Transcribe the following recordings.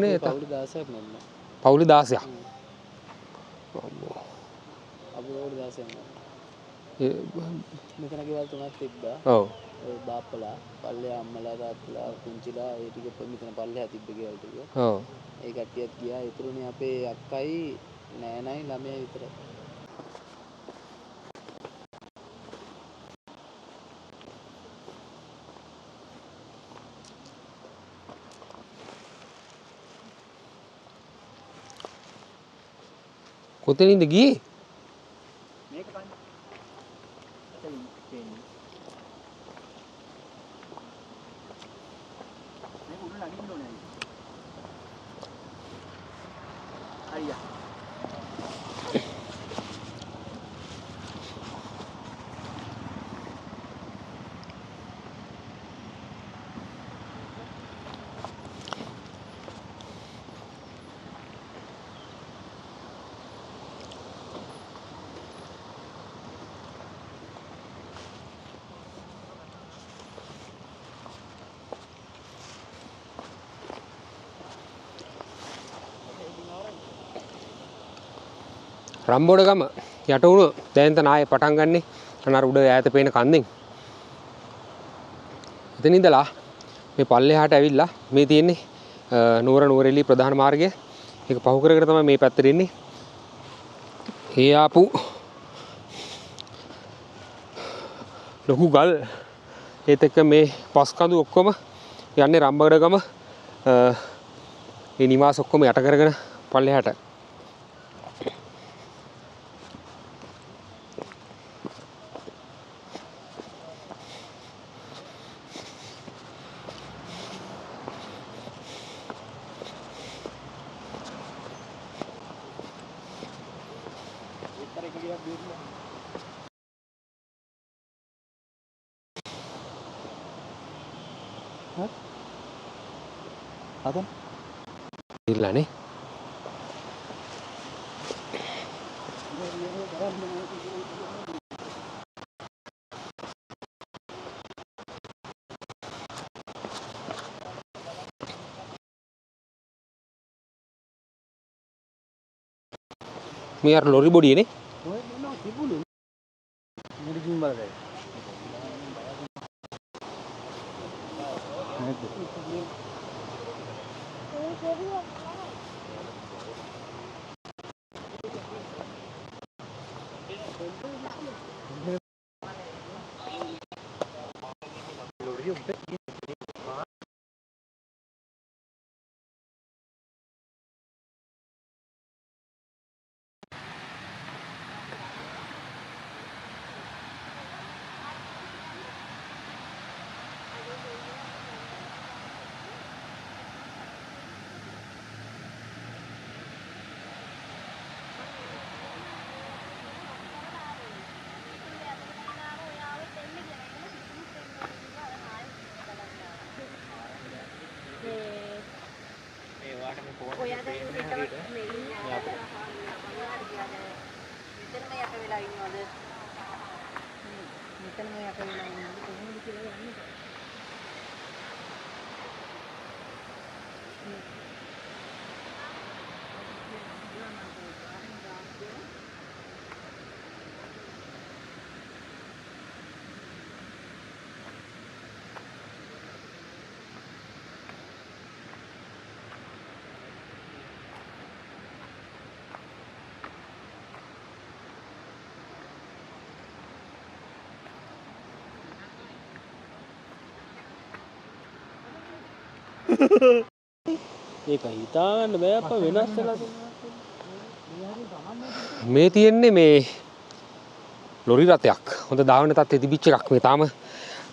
නේ පවුලි 16ක් නෙන්න. පවුලි 16ක්. අපි පවුලි 16ක් නෙන්න. ඒ මෙතන ගෙවල් තුනක් තිබ්බා. ඔව්. ඔය බාප්පලා, පල්ලෙහා අම්මලා, තාත්තලා, පුංචිලා ඒ ටික මෙතන පල්ලෙහා තිබ්බ ගෙවල් ටික. ඔව්. ඒ කට්ටියත් ගියා. ඉතුරුනේ අපේ අක්කයි නෑනයි ළමයි විතරයි. කොතනින්ද ගියේ? මේක කන්න. අතලින් තියෙන්නේ. මේක උඩ නගින්න ඕනේ. හරියට. රම්බෝඩගම යට වුණු දැන් තන ආයේ පටන් ගන්නෙ අර උඩ ඈත පේන කන්දෙන්. එතන ඉඳලා මේ පල්ලෙහාට ඇවිල්ලා මේ තියෙන්නේ නුවර නුවරඑළිය ප්‍රධාන මාර්ගය. ඒක පහු කරගෙන තමයි මේ පැත්තට එන්නේ. ඒ ආපු ලොකු ගල් ඒත් එක්ක මේ පස් කඳු ඔක්කොම යන්නේ රම්බෝඩගම මේ නිවාස ඔක්කොම යට කරගෙන පල්ලෙහාට. හදන්න. ඉල්ලනේ. මේ අර ලොරි බොඩියනේ. ඔය මොනවා තිබුණේ? මුඩි ගින් බලලා. ඒක හිතාගන්න බෑ අප්පා වෙනස් වෙලා මේ තියෙන්නේ මේ ලොරි රථයක්. හොඳ දාවන තත්ත්වෙ තිබිච්ච එකක්. මේ තාම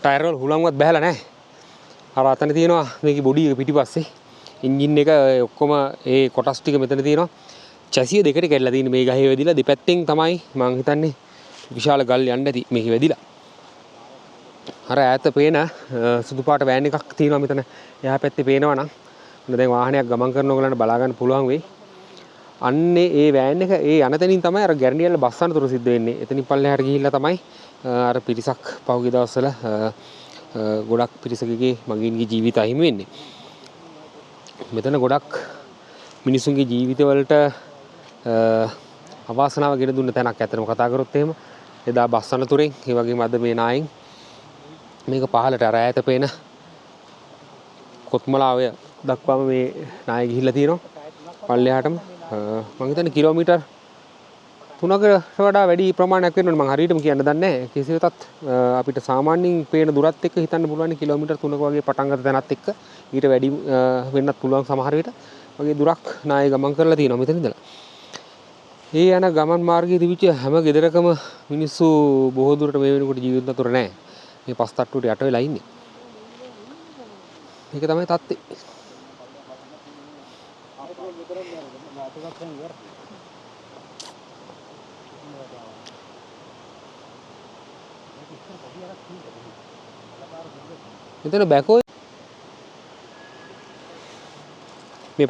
ටයර් වල හුලංවත් බහැලා නැහැ. අර අතන තියෙනවා මේකේ බොඩි එක පිටිපස්සේ. එන්ජින් එක ඔක්කොම ඒ කොටස් ටික මෙතන තියෙනවා. චැසිය දෙකට කැඩලා තියෙන්නේ මේ ගහේ වැදිලා දෙපැත්තෙන් තමයි මං හිතන්නේ විශාල ගල් යන්න ඇති මේක වැදිලා. අර ඈත පේන සුදු පාට වෑන් එකක් තියෙනවා මෙතන. එහා පැත්තේ පේනවා නම් දැන් වාහනයක් ගමන් කරන ඕගලන්ට බලා ගන්න පුළුවන් වෙයි. අන්නේ ඒ වෑන් එක ඒ යන තැනින් තමයි අර ගැරන්ඩියල්ල බස් අනතුර සිද්ධ වෙන්නේ. එතනින් පල්ලෙහාට ගිහිල්ලා තමයි අර පිරිසක් පහුගිය දවස්වල ගොඩක් පිරිසකගේ මගින්ගේ ජීවිත අහිමි වෙන්නේ. මෙතන ගොඩක් මිනිසුන්ගේ ජීවිතවලට අවාසනාව ගෙන දුන්න තැනක් ඇත්තටම කතා කරොත් එහෙම. එදා බස් අනතුරෙන් ඒ වගේම අද මේ නායෙන් මේක පහලට අර ඈත පේන කොත්මලාවය දක්වාම මේ නාය ගිහිල්ලා තියෙනවා පල්ලෙහාටම. මම හිතන්නේ කිලෝමීටර් 3කට වඩා වැඩි ප්‍රමාණයක් වෙනවනේ. මම හරියටම කියන්න දන්නේ නැහැ. කෙසේ වෙතත් අපිට සාමාන්‍යයෙන් පේන දුරත් එක්ක හිතන්න පුළුවන් කිලෝමීටර් 3ක වගේ පටන් ගන්න තැනත් එක්ක ඊට වැඩි වෙන්නත් පුළුවන් සමහර විට. වගේ දුරක් නාය ගමන් කරලා තියෙනවා මෙතන ඉඳලා. ඒ යන ගමන් මාර්ගයේ තිබිච්ච හැම ගෙදරකම මිනිස්සු බොහෝ දුරට මේ වෙනකොට ජීවිත නතර නැහැ. මේ පස් තට්ටුවට යට වෙලා ඉන්නේ. මේක තමයි තත්ත්වය. මෙතන බැකෝ මේ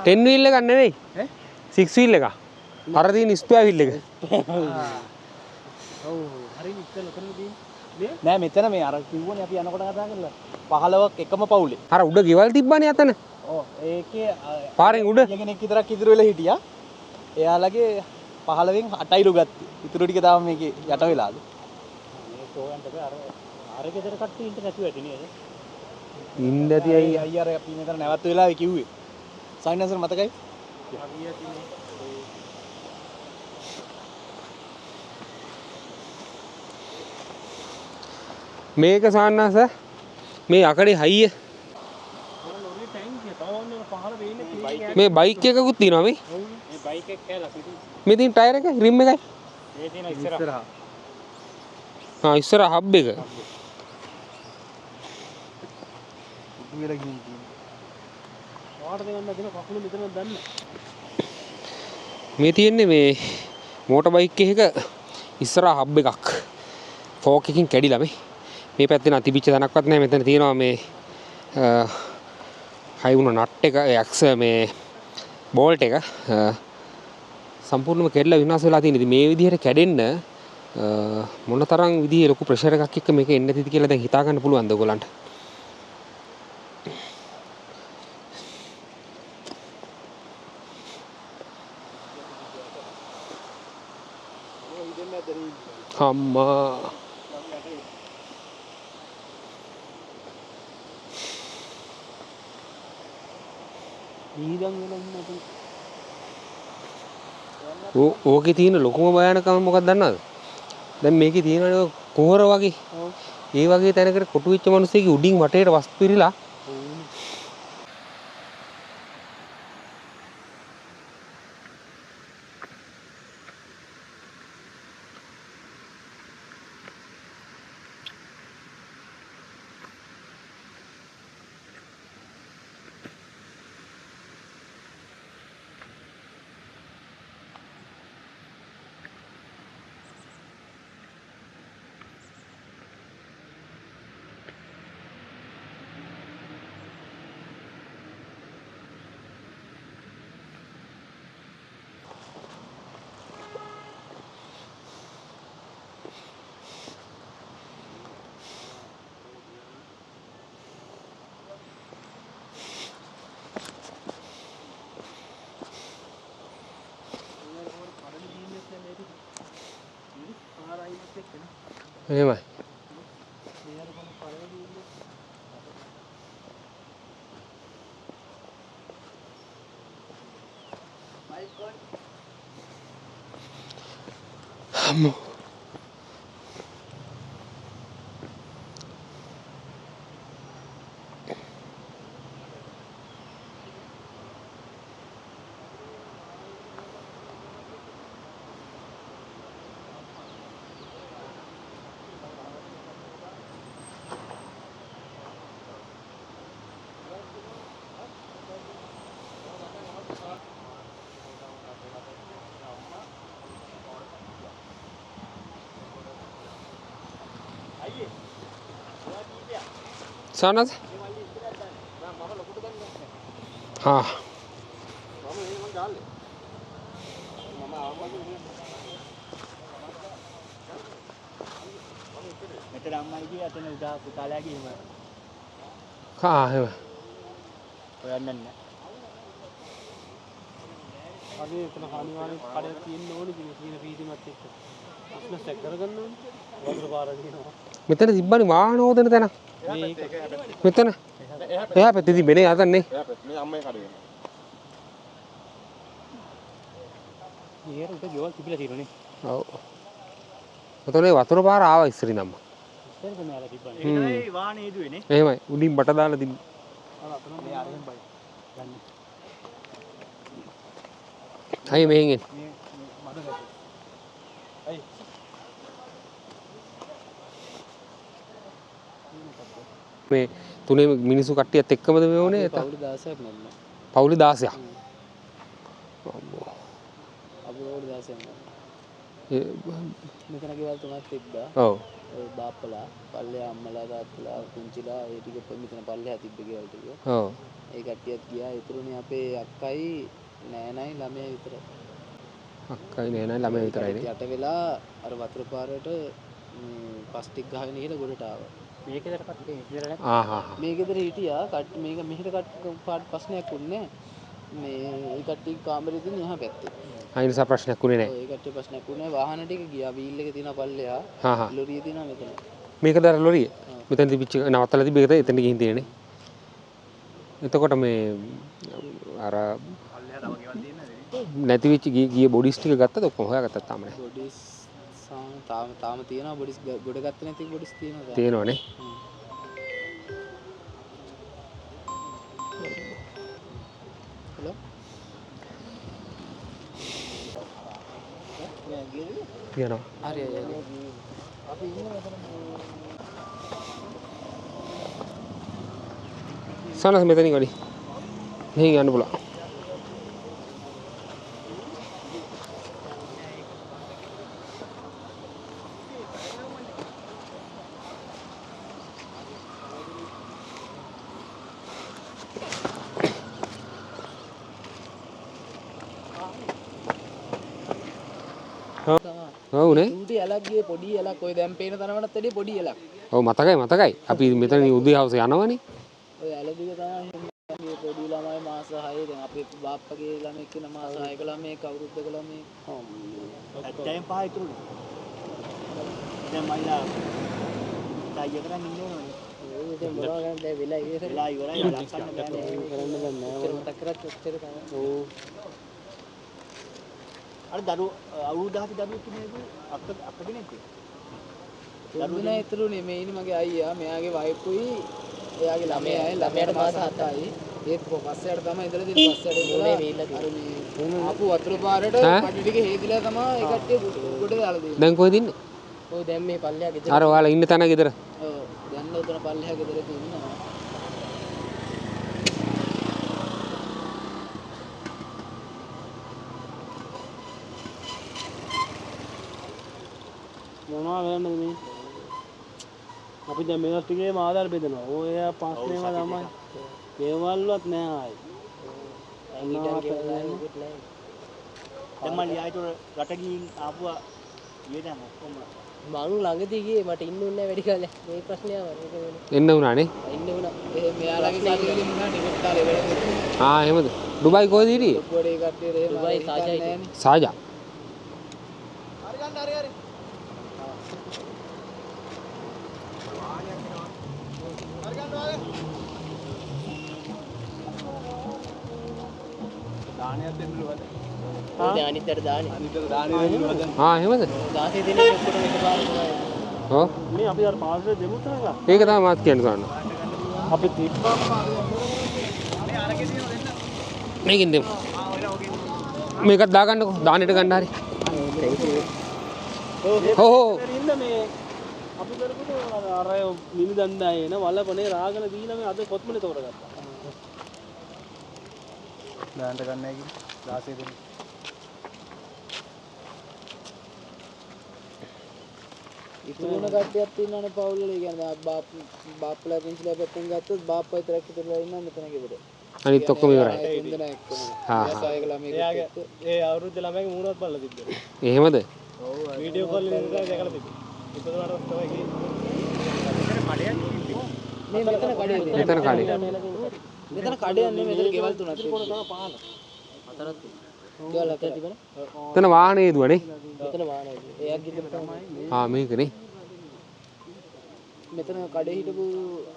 ටෙන් වීල් එකක් නෙවෙයි 6 වීල් එකක්. අර තියෙන ස්පෙයා වීල් එක. ඔව් හරි ඉස්සෙල්ලා උතන තියෙන්නේ. නෑ මෙතන මේ අර කිව්වනේ අපි යනකොට කතා කරලා 15ක් එකම පවුලේ. අර උඩ ගෙවල් තිබ්බනේ අතන. ඔව් ඒකේ පාරෙන් උඩ කෙනෙක් විතරක් ඉතුරු වෙලා හිටියා. එයාලගේ 15න් 8යිලු ගත්තේ. ඉතුරු ටික තාම මේකේ යට වෙලාලු. මේ සෝයන්ට අර ගෙදර කට්ටිය ඉන්න නැතුව ඇති නේද? ඉන්න ඇති අයියා අර අපි මෙතන නැවත වෙලාවේ කිව්වේ. සයින්සර් මතකයි? මේක සාන්නස මේ යකඩේ හයිය මේ බයික් එකකුත් තියෙනවා මේ. මේ බයික් එක කෑලා පිටු. මේ තියෙන ටයර් එක රිම් එකයි. මේ තියෙන ඉස්සරහා. ඉස්සර හබ් එක. දුවලා ගිහින් තියෙනවා. වාට දෙන්න දෙන කකුල මෙතන දැන්න. මේ තියෙන්නේ මේ මෝටර් බයික් එකක ඉස්සර හබ් එකක්. ෆෝක් එකකින් කැඩිලා මේ පැත්තේ නම් තිබිච්ච තැනක්වත් නැහැ. මෙතන තියෙනවා මේ හයි වුණ නට් එක ඇක්ස මේ බෝල්ට් එක සම්පූර්ණයෙන්ම කැඩලා විනාශ වෙලා තියෙන. ඉතින් මේ විදිහට කැඩෙන්න මොනතරම් විදිහේ ලොකු ප්‍රෙෂර් එකක් එක්ක මේක එන්නේ නැතිද කියලා දැන් හිතා ගන්න පුළුවන්ද ඔයගලන්ට? අම්මා ඕකේ තියෙන ලොකුම භයානකම මොකක්ද දන්නවද? දැන් මේකේ තියෙනනේ කුහර වගේ. ඒ වගේ තැනකට කොටු වෙච්ච මිනිස්සෙක්ගේ උඩින් වටේට වස් පිරීලා එහෙමයි. අම්මෝ සනස් හා මෙතන අම්මයි කිය අතන උදා පුතාලයා ගිහිම හා එහෙම හොයන්න නැහැ. අනේ එතන හානිවාරේ කඩේ තියෙන්න ඕනේ කියන පීතිමත් එක්ක. බිස්නස් එක කරගන්න ඕනේ. වතුර පාර දිනවා. මෙතන තිබ්බනේ වාහන හොදන තැන. මෙතන එහා පැත්තේ තිබෙනේ අතන්නේ. එයා මේ අම්මේ කඩේ. ඊයර උට ගෙවල් තිබිලා තියෙනනේ. ඔව්. ඔතනේ වතුර පාර ආවා ඉස්සරින් අම්මා. ඉස්සරට මෙයාලා තිබ්බනේ. ඒක තමයි වාහනේ හේදුවේ නේ. එහෙමයි. උඩින් බට දාලා තිබ්බ. අර අතන මේ අරගෙන බයි. ගන්න. අය මෙහෙන් එන්න. මේ මඩ ගැටේ. අයි. මේ තුනේ මිනිස්සු කට්ටියත් එක්කමද මේ වුනේ? පවුලි 16ක් නෑ. පවුලි 16ක්. අපි පවුලි 16ක් නෑ. මෙතන ගෙවල් තුනක් තිබ්බා. ඔව්. ඔය බාප්පලා, පල්ලෙහා අම්මලා, තාත්තලා, පුංචිලා ඒ ටික මෙතන පල්ලෙහා තිබ්බ ගෙවල් ටික. ඔව්. ඒ කට්ටියත් ගියා. ඉතුරුනේ අපේ අක්කයි නෑනයි ළමයි විතරයි. අක්කයි නේනයි ළමයි විතරයිනේ. යට වෙලා අර වතුර පාරට පස් ටික ගහගෙන ගිහලා ගොඩට ආවා. මේකේදට කට්ටිය ඉඳලා නැහැ. ආහා. මේකේදට හිටියා. මේක මෙහෙට පාට ප්‍රශ්නයක් උන්නේ මේ ඒ කට්ටිය කාමරේ තියෙන එහා පැත්තේ. අයින්සා ප්‍රශ්නයක් උනේ නැහැ. ඒ කට්ටිය ප්‍රශ්නයක් උන්නේ වාහන ටික ගියා. වීල් එක තියෙන පල්ලෙහා. හා හා. ලොරිය තියෙනවා මෙතන. මේකද අර ලොරිය? මෙතන තිබිච්ච නවත්තලා තිබ්බ එකද එතන ගිහින් තියෙන්නේ. එතකොට මේ අර පල්ලෙහා තව ගෙවල් තියෙනවද? නැති වෙච්ච ගිය බොඩිස් ටික ගත්තද ඔක්කොම හොයාගත්තද තාම නැහැ. බොඩිස් තාම තියෙනවා. බොඩිස් ගොඩ ගත්තේ නැති බොඩිස් තියෙනවා. තියෙනවනේ. හලෝ. තියෙනවා. හරි හරි. අපි ඉන්නේ මෙතන. සනස් මෙතනින් ගනි. මෙහෙන් යන්න පුළුවන්. ඔව් නේ. චූටි ඇලක් ගියේ පොඩි ඇලක් ඔය දැන් පේන තරමටත් වැඩිය පොඩි ඇලක්. ඔව් මතකයි. අපි මෙතන උදේ හවස යනවනේ. ඔය ඇල දිග තමයි පොඩි ළමයි මාස 6 දැන් අපේ බාප්පගේ ළමෙක් ඉන්න මාස 6ක ළමෙක් අවුරුද්දක ළමෙක්. ඇත්තටම පහ ඉතුරුනේ. දැන් මයිලා ටයි එක නම් ඉන්නේ නෝනේ. ඒ දැන් මොනවා ගන්න දැන් වෙලා ඉවරයි. වෙලා ඉවරයි. ලක්කන්න බෑනේ. කරන්න බෑ නෑ. මතක් කරත් ඔච්චර තමයි. ඔව්. අර දරුවෝ අවුරුදු 10ක දරුවෙක් ඉන්නේ අක්ක කෙනෙක්. දරුවෝ ඉතුරුනේ මේ ඉන්නේ මගේ අයියා. මෙයාගේ වයිෆුයි එයාගේ ළමයායි ළමයාට මාස 7යි. ඒත් පස්සෙට තමයි ඉඳලා තියෙන්නේ. පස්සෙට ඉඳලා අර මේ ආපු වතුර පාරට කඩ ටික හේදිලා තමයි ඒ කට්ටිය ගොඩ දාලා දෙන්නේ. දැන් කොහෙද ඉන්නේ? ඔව් දැන් මේ පල්ලෙහා ගෙදර. අර ඔයාලා ඉන්න තැන ගෙදර. ඔව් දැන් උතන පල්ලෙහා ගෙදරක ඉන්නවා. මොනවා කරන්නද මේ? අපි දැන් මේවත් ටිකේම ආධාර බෙදනවා. ඔය පස්නේම තමයි. දේවල්වත් නෑ ආයි. දැන් මම ලියායිතොර රට ගිහින් ආපුවා ඊයේ දැන් ඔක්කොම මං ළඟදී ගියේ මට ඉන්න උන්නේ වැඩි කාලයක් මේ ප්‍රශ්නය ආවා එන්න උනානේ. ඉන්න උනා එහෙම මෙයාලගේ සල්ලි වලින් මුණා ටිකට් කාලේ වෙලෙන්නේ ආ එහෙමද? ඩුබයි කොහෙද හිටියේ? පොඩි කට්ටිය එහෙම දුබයි සාජයි සාජා. හරි ගන්න හරි දානයක් දෙන්නලුවද? දැන් අනිත්තර දාන්නේ අනිතර දානයක් දෙන්නලුවද? ආ එහෙමද? 16 දිනක් ඔක්කොම එකපාරට ඔව්. මේ අපි අර පාසලේ දෙමු තරගා. ඒක තමයි මාත් කියන්න ගන්න. අපි තිබ්බා මේකෙන් දෙමු. මේකත් දාගන්නකෝ. දානෙට ගන්න හරි. හෝ ඉන්න මේ අපි කරපුවා අර මිනි දණ්ඩාය එන වලපනේ රාගන දීලා මේ අද කොත්මනේ තෝරගත්තා. දාන්න ගන්නයි කිව්වේ 16 දෙනෙක්. ඉතුරු වෙන කට්ටියක් ඉන්නවනේ පවුල් වල. ඒ කියන්නේ බාප්පලා පින්චිලා පැත්තෙන් ගත්තොත් බාප්පා විතරක් ඉතුරුලා ඉන්නවා මෙතන ගෙදර. අනිත් ඔක්කොම ඉවරයි. තුන්දෙනා එක්කම. හා. යසායක ළමයි එයාගේ ඒ අවුරුද්ද ළමයිගේ මූණවත් බලලා තිබ්බේ. එහෙමද? වීඩියෝ කෝල් එකෙන් දැකලා තිබ්බේ. ඉතනට තමයි මේ මෙතන කඩේ තියෙනවා. මෙතන කඩේ. මෙතන කඩයක් නෙමෙයි මෙතන ගෙවල් තුනක් තියෙනවා. හතරක් තියෙනවා. ගෙවල් හතරක් තිබුණා. එතන වාහනේ දුවනේ. මෙතන වාහනේ. එයා ගිහින් තමයි ආ මේකනේ. මෙතන කඩේ හිටපු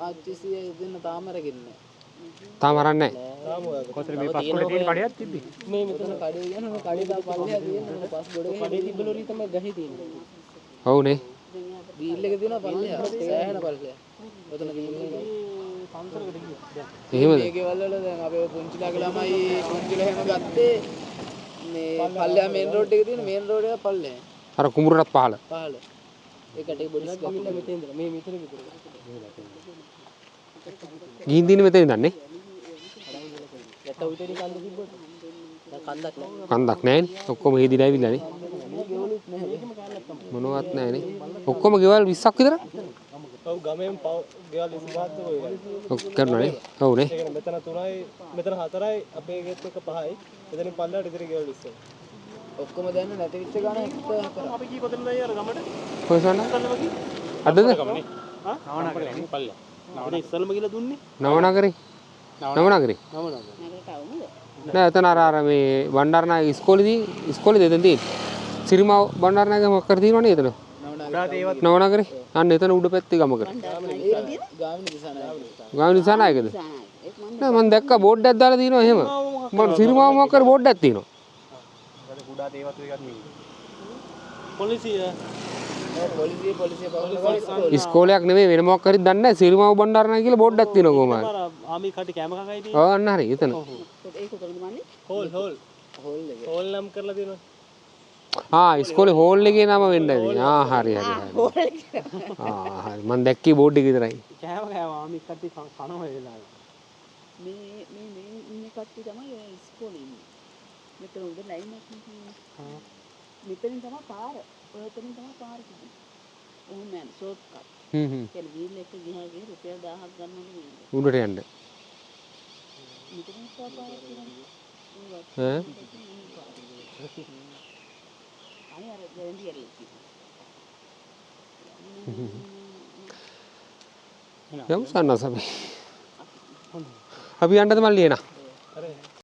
ආච්චිසිය දෙන්න තාම අරගෙන නැහැ. තාම අරන්නේ නැහැ. තාම ඔය කොතන මේ පස්කොලේ තියෙන කඩයක් තිබ්බේ? මේ මෙතන කඩේ යනවා කඩේ දා පල්ලෙහා තියෙන පස් ගොඩේ කඩේ තිබ්බ ලොරි තමයි ගහේ තියෙන්නේ. ඔව්නේ. වීල් එක තියෙනවා පල්ලෙහා සෑහෙන පල්ලෙහා. ඔතන තියෙන්නේ පන්සලකට ගියා. එහෙමද? මේ ගෙවල් වල දැන් අපේ පුංචිලාගේ ළමයි පුංචිලා හැම ගත්තේ මේ පල්ලෙහා මේන් රෝඩ් එකේ තියෙන මේන් රෝඩ් එක පල්ලෙහා. අර කුඹුරටත් පහළ. පහළ. ඒකට බොඩිස් ගත්තා මෙතෙන්ද මේ මෙතන විතර. ගිහින් දින මෙතන ඉඳන්නේ. යත උඩේ කන්ද තිබ්බොත්. දැන් කන්දක් නැහැ. කන්දක් නැහැනේ. ඔක්කොම මේ දින ඇවිල්ලානේ. ගෙවලුත් නැහැ. මොනවත් නැහැනේ. ඔක්කොම ගෙවල් 20ක් විතර. ඔව් ගමෙන් ගෙවල් 25ක් ඔය. ඔක් කරනවානේ. ඔව්නේ. ඒ කියන්නේ මෙතන 3යි මෙතන 4යි අපේ ගෙත් එක 5යි. එතනින් පල්ලෙහාට ඉතින් ගෙවල් ඉස්සෙල්. ඔක්කොම දැන් නැති වෙච්ච ගාන එක කරා. අපි කී කොතනද අර ගමට? කොහොසන්න? අදද? හා? නවනගරේ පල්ලෙහා. නවන ඉස්සල්ම ගිහලා දුන්නේ? නවනගරේ. නවනගරේ. නෑ එතන අර මේ බණ්ඩාරනායක ඉස්කෝලේදී එතන තියෙන්නේ. සිරිමාව බණ්ඩාරනායක මොකක් කර තියෙනවනේ එතන. නවනගරේ. අන්න එතන උඩ පැත්තේ ගමක. ගාමිණී දිසානායක. ගාමිණී දිසානායකද? නෑ මම දැක්කා බෝඩ් එකක් දාලා තියෙනවා එහෙම. මම සිරිමාව මොකක් කර බෝඩ් එකක් තියෙනවා. කුඩා තේවත් එකක් නෙවෙයි. පොලිසිය පොලිසිය පවුල ඉස්කෝලයක් නෙමෙයි වෙන මොකක් හරි දන්නේ නැහැ. සිරිමාව බණ්ඩාරනායක කියලා බෝඩ් එකක් තියෙනවා කොහමද? ආමි කටි කැම කකයි තියෙන්නේ. ඔව් අන්න හරි එතන. ඒක උතරද මන්නේ? හෝල් එක. හෝල් නම් කරලා තියෙනවා. ආ ඉස්කෝලේ හෝල් එකේ නම වෙන්න ඇති. ආ හරි. ආ හරි මම දැක්කේ බෝඩ් එක විතරයි. කෑම ආමි කටි කනවා වෙලාව. මේ ඉන්න කට්ටිය තමයි ඔය ඉස්කෝලේ ඉන්නේ. මෙතන උඩ ලයින් එකක් තියෙනවා. මෙතනින් තමයි පාර. ඔය එතනින් තමයි පාර තියෙන්නේ. ඔහොම යන ෂෝට් කට්. කියන්නේ වීල් එක ගිහා ගිහ රුපියල් 1000ක් ගන්නවලු වීල්. උඩට යන්න. මෙතනින් පාර තියෙනවා. ඈ අනේ අර ගැරන්ටි ඇරලා තියෙනවා. යමු සන්නස අපි. අපි යන්නද මල්ලි එනා.